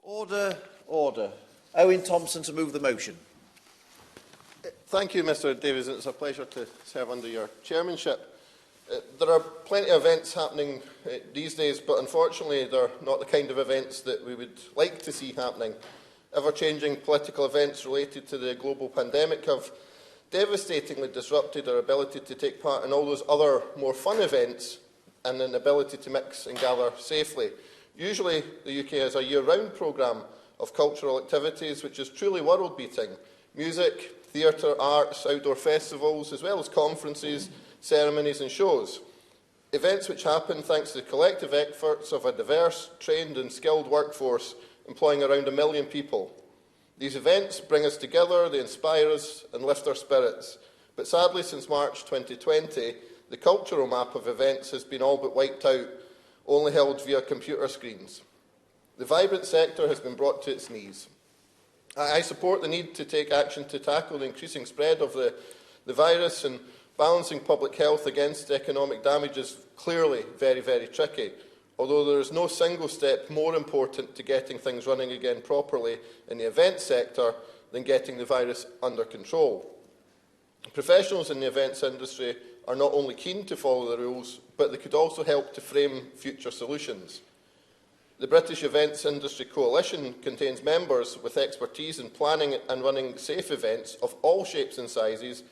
Order, order. Owen Thompson to move the motion. Thank you, Mr Davies. It's a pleasure to serve under your chairmanship. There are plenty of events happening these days, but unfortunately they're not the kind of events that we would like to see happening. Ever-changing political events related to the global pandemic have devastatingly disrupted our ability to take part in all those other more fun events and an ability to mix and gather safely. Usually the UK has a year-round programme of cultural activities which is truly world-beating. Music, theatre, arts, outdoor festivals, as well as conferences, ceremonies and shows. Events which happen thanks to the collective efforts of a diverse, trained and skilled workforce employing around 1 million people. These events bring us together, they inspire us and lift our spirits. But sadly, since March 2020, the cultural map of events has been all but wiped out, only held via computer screens. The vibrant sector has been brought to its knees. I support the need to take action to tackle the increasing spread of the virus, and balancing public health against economic damage is clearly very, very tricky, although there is no single step more important to getting things running again properly in the events sector than getting the virus under control. Professionals in the events industry are not only keen to follow the rules, but they could also help to frame future solutions. The British Events Industry Coalition contains members with expertise in planning and running safe events of all shapes and sizes,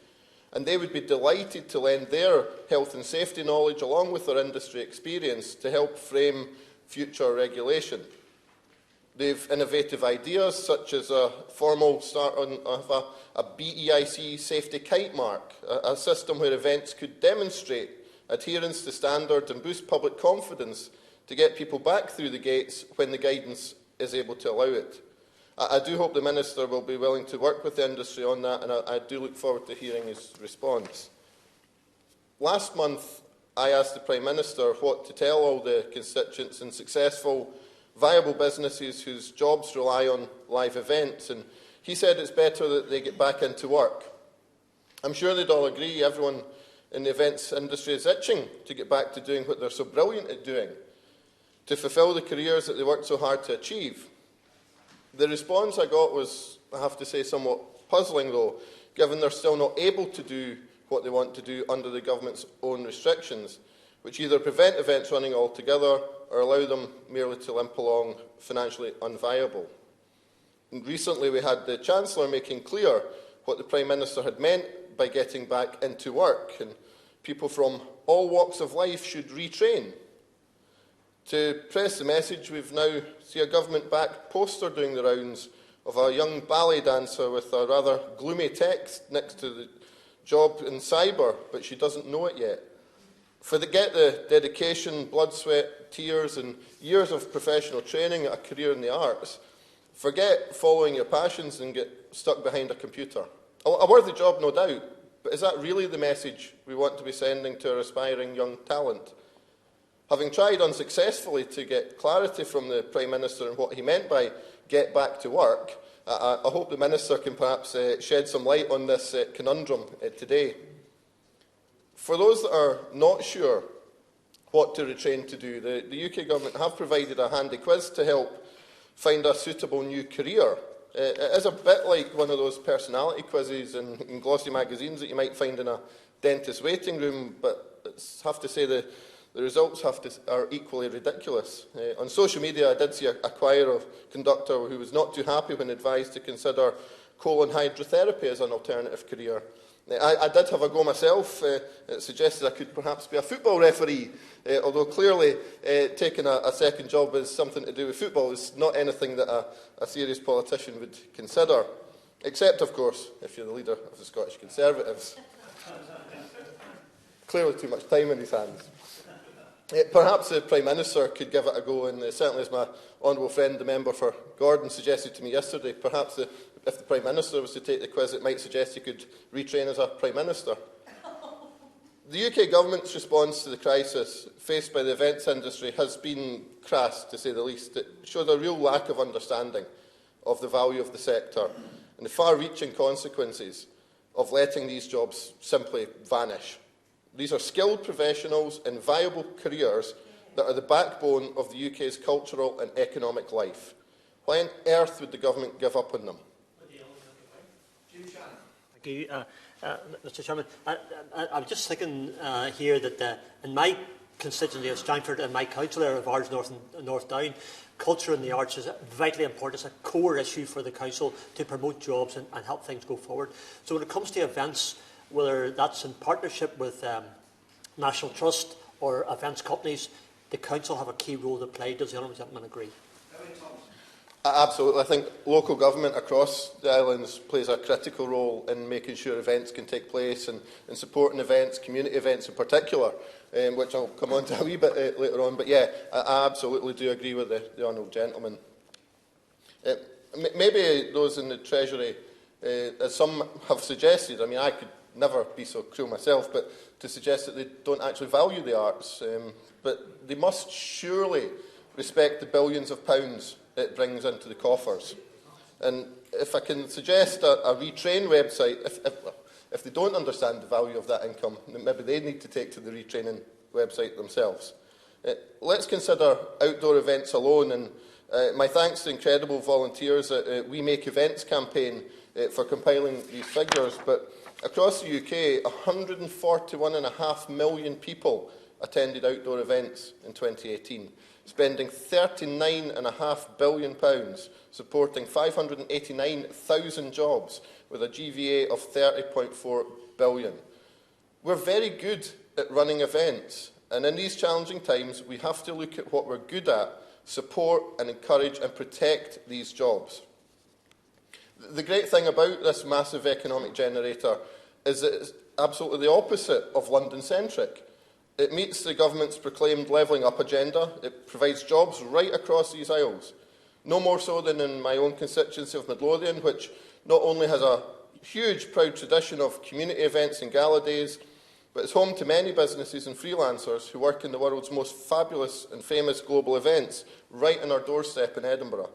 and they would be delighted to lend their health and safety knowledge along with their industry experience to help frame future regulation. They have innovative ideas such as a formal start of a BEIC safety kite mark, a system where events could demonstrate adherence to standards and boost public confidence to get people back through the gates when the guidance is able to allow it. I do hope the Minister will be willing to work with the industry on that, and I do look forward to hearing his response. Last month, I asked the Prime Minister what to tell all the constituents and successful, viable businesses whose jobs rely on live events, and he said it's better that they get back into work. I'm sure they'd all agree everyone in the events industry is itching to get back to doing what they're so brilliant at doing, to fulfil the careers that they worked so hard to achieve. The response I got was, I have to say, somewhat puzzling though, given they're still not able to do what they want to do under the government's own restrictions, which either prevent events running altogether or allow them merely to limp along financially unviable. And recently we had the Chancellor making clear what the Prime Minister had meant by getting back into work, and people from all walks of life should retrain. To press the message, we've now seen a government-backed poster doing the rounds of a young ballet dancer with a rather gloomy text next to the job in cyber, but she doesn't know it yet. Forget the dedication, blood, sweat, tears and years of professional training at a career in the arts. Forget following your passions and get stuck behind a computer. A worthy job, no doubt, but is that really the message we want to be sending to our aspiring young talent? Having tried unsuccessfully to get clarity from the Prime Minister on what he meant by get back to work, I hope the Minister can perhaps shed some light on this conundrum today. For those that are not sure what to retrain to do, the UK Government have provided a handy quiz to help find a suitable new career. It is a bit like one of those personality quizzes in glossy magazines that you might find in a dentist's waiting room, but I have to say the results are equally ridiculous. On social media, I did see a choir conductor who was not too happy when advised to consider colon hydrotherapy as an alternative career. I did have a go myself. It suggested I could perhaps be a football referee, although clearly taking a second job is something to do with football is not anything that a serious politician would consider, except, of course, if you're the leader of the Scottish Conservatives. Clearly too much time in his hands. Perhaps the Prime Minister could give it a go, and certainly as my honourable friend, the member for Gordon, suggested to me yesterday, perhaps if the Prime Minister was to take the quiz, it might suggest he could retrain as a Prime Minister. The UK Government's response to the crisis faced by the events industry has been crass, to say the least. It showed a real lack of understanding of the value of the sector and the far-reaching consequences of letting these jobs simply vanish. These are skilled professionals in viable careers that are the backbone of the UK's cultural and economic life. Why on earth would the government give up on them? Thank you, Mr. Chairman. I'm just thinking here that in my constituency of Strangford and my council area of Ards North and North Down, culture and the arts is vitally important. It's a core issue for the council to promote jobs and help things go forward. So when it comes to events, whether that's in partnership with National Trust or events companies, the council have a key role to play. Does the honourable gentleman agree? Absolutely. I think local government across the islands plays a critical role in making sure events can take place and supporting events, community events in particular, which I'll come on to a wee bit later on. But yeah, I absolutely do agree with the honourable gentleman. Maybe those in the Treasury, as some have suggested, I mean, I could never be so cruel myself, but to suggest that they don't actually value the arts. But they must surely respect the billions of pounds it brings into the coffers. And if I can suggest a retrain website, if they don't understand the value of that income, then maybe they need to take to the retraining website themselves. Let's consider outdoor events alone, and my thanks to incredible volunteers at We Make Events campaign for compiling these figures. But across the UK, 141.5 million people attended outdoor events in 2018. Spending £39.5 billion, supporting 589,000 jobs with a GVA of 30.4 billion. We're very good at running events, and in these challenging times, we have to look at what we're good at, support and encourage and protect these jobs. The great thing about this massive economic generator is that it's absolutely the opposite of London-centric. It meets the government's proclaimed levelling up agenda. It provides jobs right across these isles. No more so than in my own constituency of Midlothian, which not only has a huge proud tradition of community events and gala days, but is home to many businesses and freelancers who work in the world's most fabulous and famous global events right on our doorstep in Edinburgh.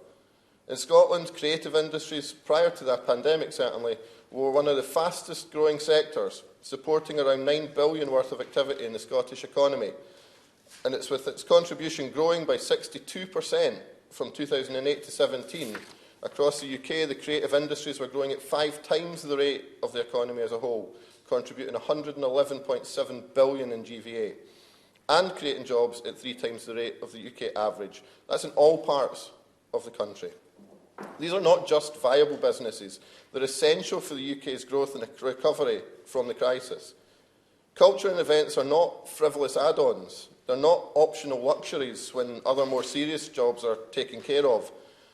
In Scotland, creative industries, prior to the pandemic certainly, were one of the fastest growing sectors, supporting around 9 billion worth of activity in the Scottish economy. And it's with its contribution growing by 62% from 2008 to 17. Across the UK, the creative industries were growing at 5 times the rate of the economy as a whole, contributing 111.7 billion in GVA, and creating jobs at 3 times the rate of the UK average. That's in all parts of the country. These are not just viable businesses. They're essential for the UK's growth and recovery from the crisis. Culture and events are not frivolous add-ons. They're not optional luxuries when other more serious jobs are taken care of.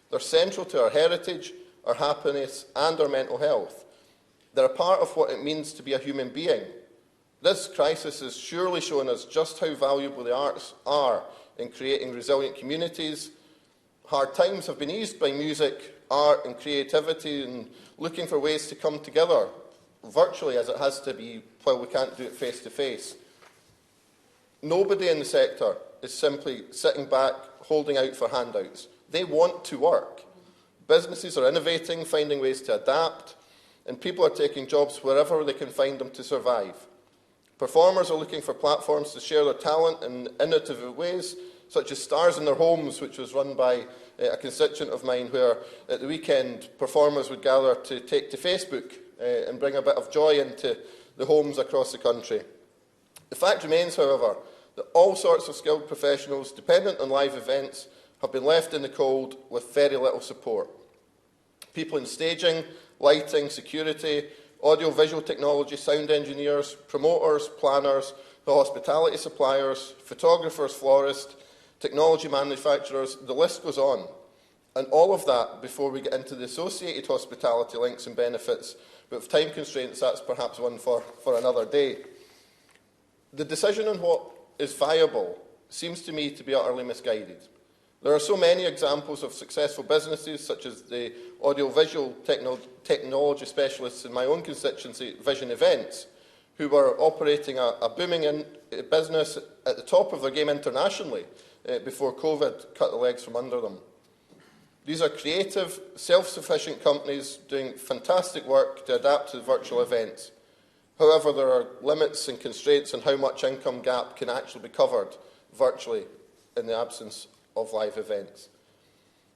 They're central to our heritage, our happiness and our mental health. They're a part of what it means to be a human being. This crisis has surely shown us just how valuable the arts are in creating resilient communities. Hard times have been eased by music, art and creativity and looking for ways to come together, virtually as it has to be while we can't do it face to face. Nobody in the sector is simply sitting back, holding out for handouts. They want to work. Businesses are innovating, finding ways to adapt, and people are taking jobs wherever they can find them to survive. Performers are looking for platforms to share their talent in innovative ways, such as Stars in Their Homes, which was run by a constituent of mine, where at the weekend performers would gather to take to Facebook and bring a bit of joy into the homes across the country. The fact remains, however, that all sorts of skilled professionals dependent on live events have been left in the cold with very little support. People in staging, lighting, security, audio-visual technology, sound engineers, promoters, planners, the hospitality suppliers, photographers, florists, technology manufacturers, the list goes on. And all of that before we get into the associated hospitality links and benefits. But with time constraints, that's perhaps one for another day. The decision on what is viable seems to me to be utterly misguided. There are so many examples of successful businesses, such as the audiovisual technology specialists in my own constituency, Vision Events, who were operating a booming business at the top of their game internationally before COVID cut the legs from under them. These are creative, self-sufficient companies doing fantastic work to adapt to virtual events. However, there are limits and constraints on how much income gap can actually be covered virtually in the absence of live events.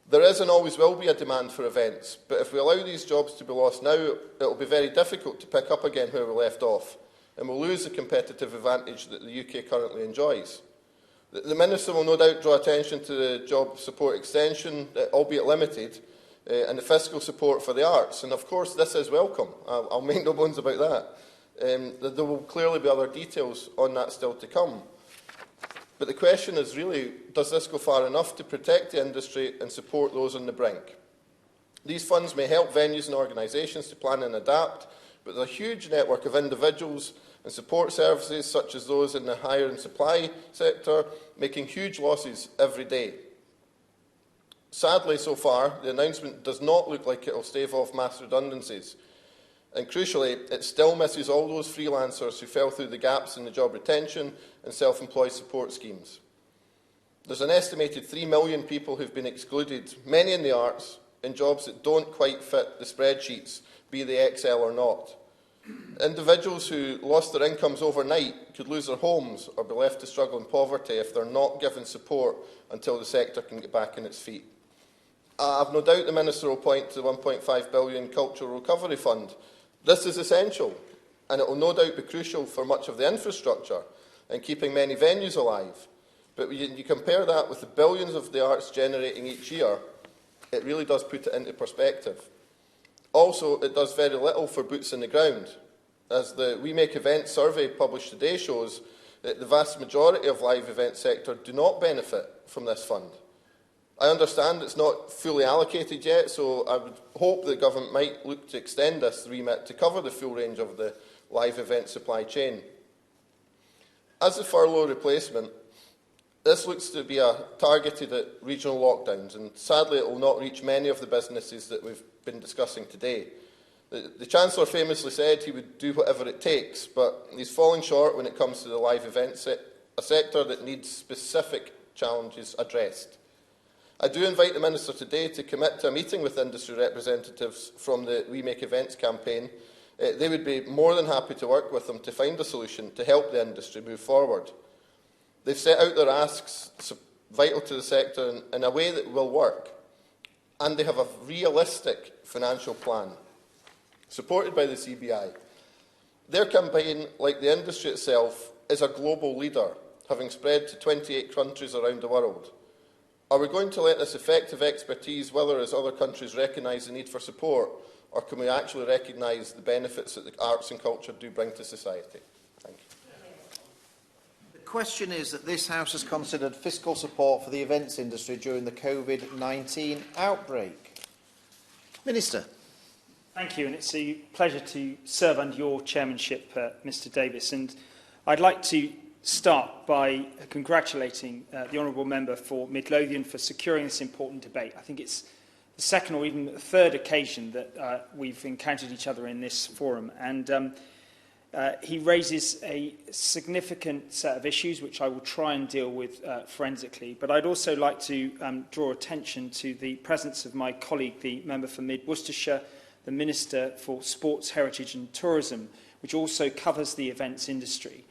There is and always will be a demand for events, but if we allow these jobs to be lost now, it will be very difficult to pick up again where we left off, and we'll lose the competitive advantage that the UK currently enjoys. The Minister will no doubt draw attention to the job support extension, albeit limited, and the fiscal support for the arts, and of course this is welcome. I'll make no bones about that. There will clearly be other details on that still to come. But the question is really, does this go far enough to protect the industry and support those on the brink? These funds may help venues and organisations to plan and adapt, but there's a huge network of individuals and support services, such as those in the hire and supply sector, making huge losses every day. Sadly, so far, the announcement does not look like it will stave off mass redundancies. And crucially, it still misses all those freelancers who fell through the gaps in the job retention and self-employed support schemes. There's an estimated 3 million people who've been excluded, many in the arts, in jobs that don't quite fit the spreadsheets, be they Excel or not. Individuals who lost their incomes overnight could lose their homes or be left to struggle in poverty if they're not given support until the sector can get back on its feet. I've no doubt the Minister will point to the £1.5 billion Cultural Recovery Fund. This is essential, and it will no doubt be crucial for much of the infrastructure and keeping many venues alive. But when you compare that with the billions of the arts generating each year, it really does put it into perspective. Also, it does very little for boots on the ground. As the We Make Events survey published today shows, that the vast majority of live event sector do not benefit from this fund. I understand it's not fully allocated yet, so I would hope the Government might look to extend this remit to cover the full range of the live event supply chain. As the furlough replacement, this looks to be targeted at regional lockdowns, and sadly it will not reach many of the businesses that we've been discussing today. The Chancellor famously said he would do whatever it takes, but he's falling short when it comes to the live event a sector that needs specific challenges addressed. I do invite the Minister today to commit to a meeting with industry representatives from the We Make Events campaign. They would be more than happy to work with them to find a solution to help the industry move forward. They've set out their asks vital to the sector in a way that will work, and they have a realistic financial plan, supported by the CBI. Their campaign, like the industry itself, is a global leader, having spread to 28 countries around the world. Are we going to let this effective expertise wither as other countries recognise the need for support, or can we actually recognise the benefits that the arts and culture do bring to society? Thank you. The question is that this House has considered fiscal support for the events industry during the Covid-19 outbreak. Minister. Thank you, and it's a pleasure to serve under your chairmanship, Mr Davis. And I'd like to start by congratulating the Honourable Member for Midlothian for securing this important debate. I think it's the second or even the third occasion that we've encountered each other in this forum, and he raises a significant set of issues which I will try and deal with forensically, but I'd also like to draw attention to the presence of my colleague, the Member for Mid Worcestershire, the Minister for Sports, Heritage and Tourism, which also covers the events industry.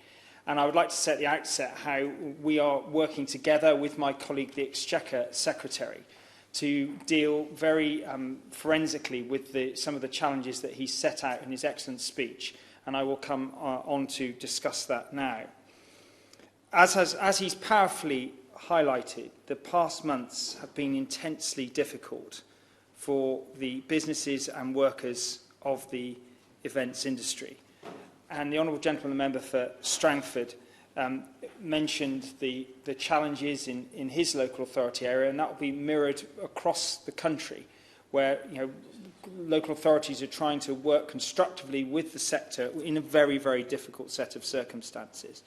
And I would like to say at the outset how we are working together with my colleague, the Exchequer Secretary, to deal very forensically with some of the challenges that he set out in his excellent speech. And I will come on to discuss that now. As he's powerfully highlighted, the past months have been intensely difficult for the businesses and workers of the events industry. And the Honourable Gentleman Member for Strangford mentioned the challenges in his local authority area, and that will be mirrored across the country, where local authorities are trying to work constructively with the sector in a very, very difficult set of circumstances.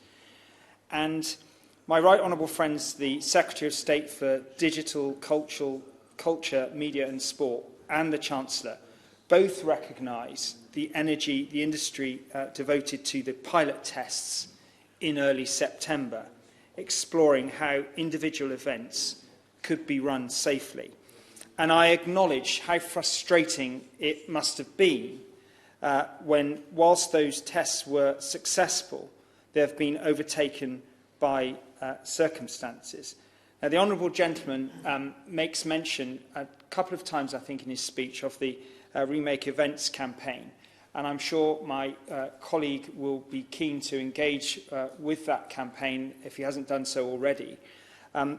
And my right honourable friends, the Secretary of State for Digital, Culture, Media and Sport, and the Chancellor, both recognise the energy the industry devoted to the pilot tests in early September, exploring how individual events could be run safely. And I acknowledge how frustrating it must have been when, whilst those tests were successful, they have been overtaken by circumstances. Now, the honourable gentleman makes mention a couple of times, I think, in his speech of the Remake Events campaign. And I'm sure my colleague will be keen to engage with that campaign if he hasn't done so already. And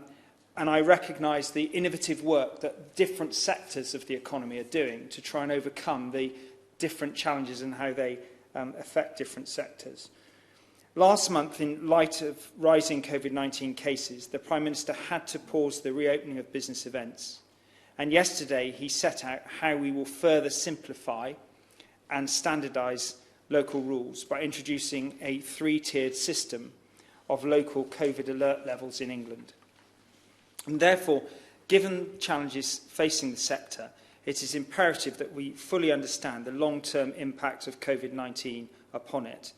I recognise the innovative work that different sectors of the economy are doing to try and overcome the different challenges and how they affect different sectors. Last month, in light of rising Covid-19 cases, the Prime Minister had to pause the reopening of business events. And yesterday, he set out how we will further simplify and standardise local rules by introducing a three-tiered system of local COVID alert levels in England. And therefore, given challenges facing the sector, it is imperative that we fully understand the long-term impact of Covid-19 upon it.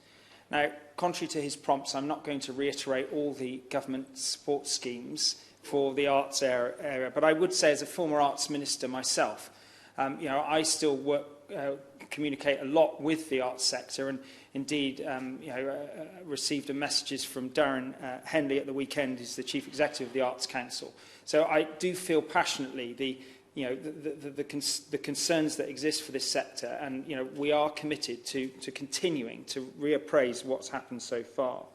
Now, contrary to his prompts, I'm not going to reiterate all the government support schemes for the arts area, but I would say as a former arts minister myself, I still communicate a lot with the arts sector, and indeed received messages from Darren Henley at the weekend, who's the Chief Executive of the Arts Council. So I do feel passionately the concerns that exist for this sector, and we are committed to continuing to reappraise what's happened so far.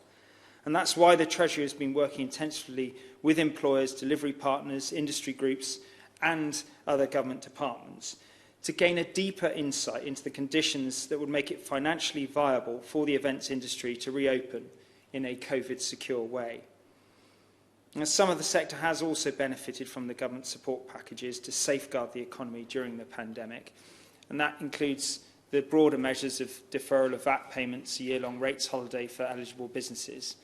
And that's why the Treasury has been working intensively with employers, delivery partners, industry groups and other government departments to gain a deeper insight into the conditions that would make it financially viable for the events industry to reopen in a COVID-secure way. And some of the sector has also benefited from the government support packages to safeguard the economy during the pandemic, and that includes the broader measures of deferral of VAT payments, a year-long rates holiday for eligible businesses.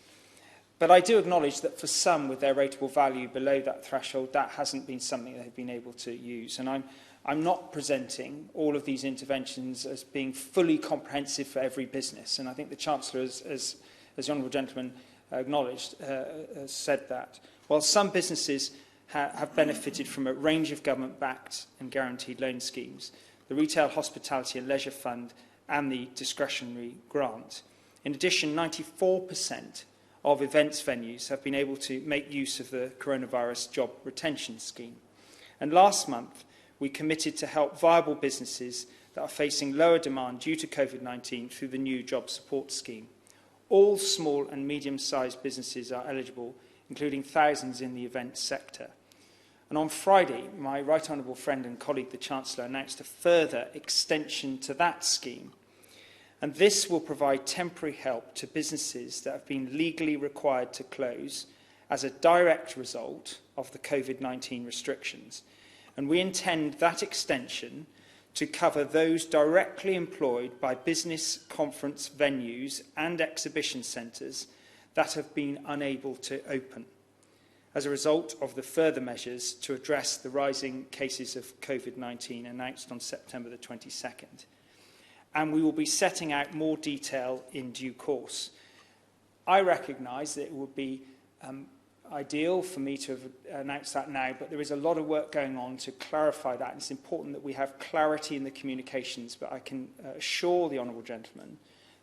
But I do acknowledge that for some, with their rateable value below that threshold, that hasn't been something they've been able to use. And I'm not presenting all of these interventions as being fully comprehensive for every business. And I think the Chancellor, as the Honourable Gentleman acknowledged, said that. While some businesses have benefited from a range of government-backed and guaranteed loan schemes, the Retail, Hospitality and Leisure Fund and the discretionary grant. In addition, 94% of events venues have been able to make use of the coronavirus job retention scheme. And last month, we committed to help viable businesses that are facing lower demand due to Covid-19 through the new job support scheme. All small and medium-sized businesses are eligible, including thousands in the events sector. And on Friday, my right honourable friend and colleague, the Chancellor, announced a further extension to that scheme. And this will provide temporary help to businesses that have been legally required to close as a direct result of the Covid-19 restrictions. And we intend that extension to cover those directly employed by business conference venues and exhibition centres that have been unable to open as a result of the further measures to address the rising cases of Covid-19 announced on September the 22nd. And we will be setting out more detail in due course. I recognise that it would be ideal for me to have announced that now, but there is a lot of work going on to clarify that. And it's important that we have clarity in the communications, but I can assure the Honourable Gentleman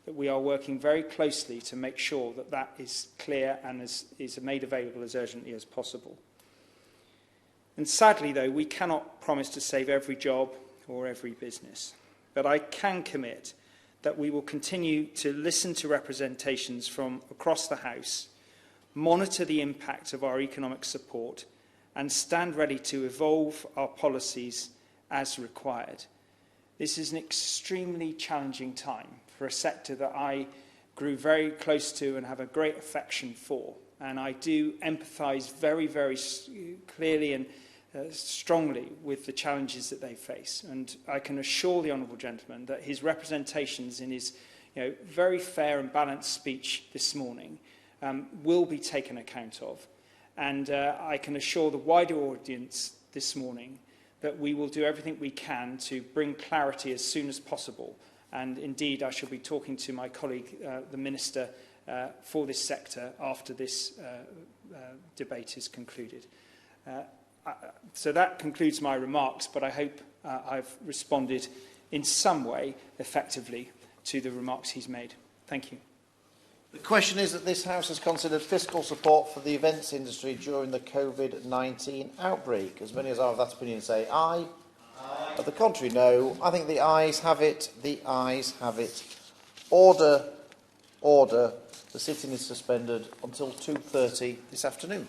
that we are working very closely to make sure that that is clear and is made available as urgently as possible. And sadly, though, we cannot promise to save every job or every business, but I can commit that we will continue to listen to representations from across the House, monitor the impact of our economic support and stand ready to evolve our policies as required. This is an extremely challenging time for a sector that I grew very close to and have a great affection for. And I do empathise very, very clearly and strongly with the challenges that they face. And I can assure the Honourable Gentleman that his representations in his very fair and balanced speech this morning will be taken account of. And I can assure the wider audience this morning that we will do everything we can to bring clarity as soon as possible. And indeed, I shall be talking to my colleague, the Minister for this sector, after this debate is concluded. So that concludes my remarks, but I hope I've responded in some way effectively to the remarks he's made. Thank you. The question is that this House has considered fiscal support for the events industry during the Covid-19 outbreak. As many as are of that opinion say aye. Aye. But the contrary, no. I think the ayes have it. The ayes have it. Order. Order. The sitting is suspended until 2:30 this afternoon.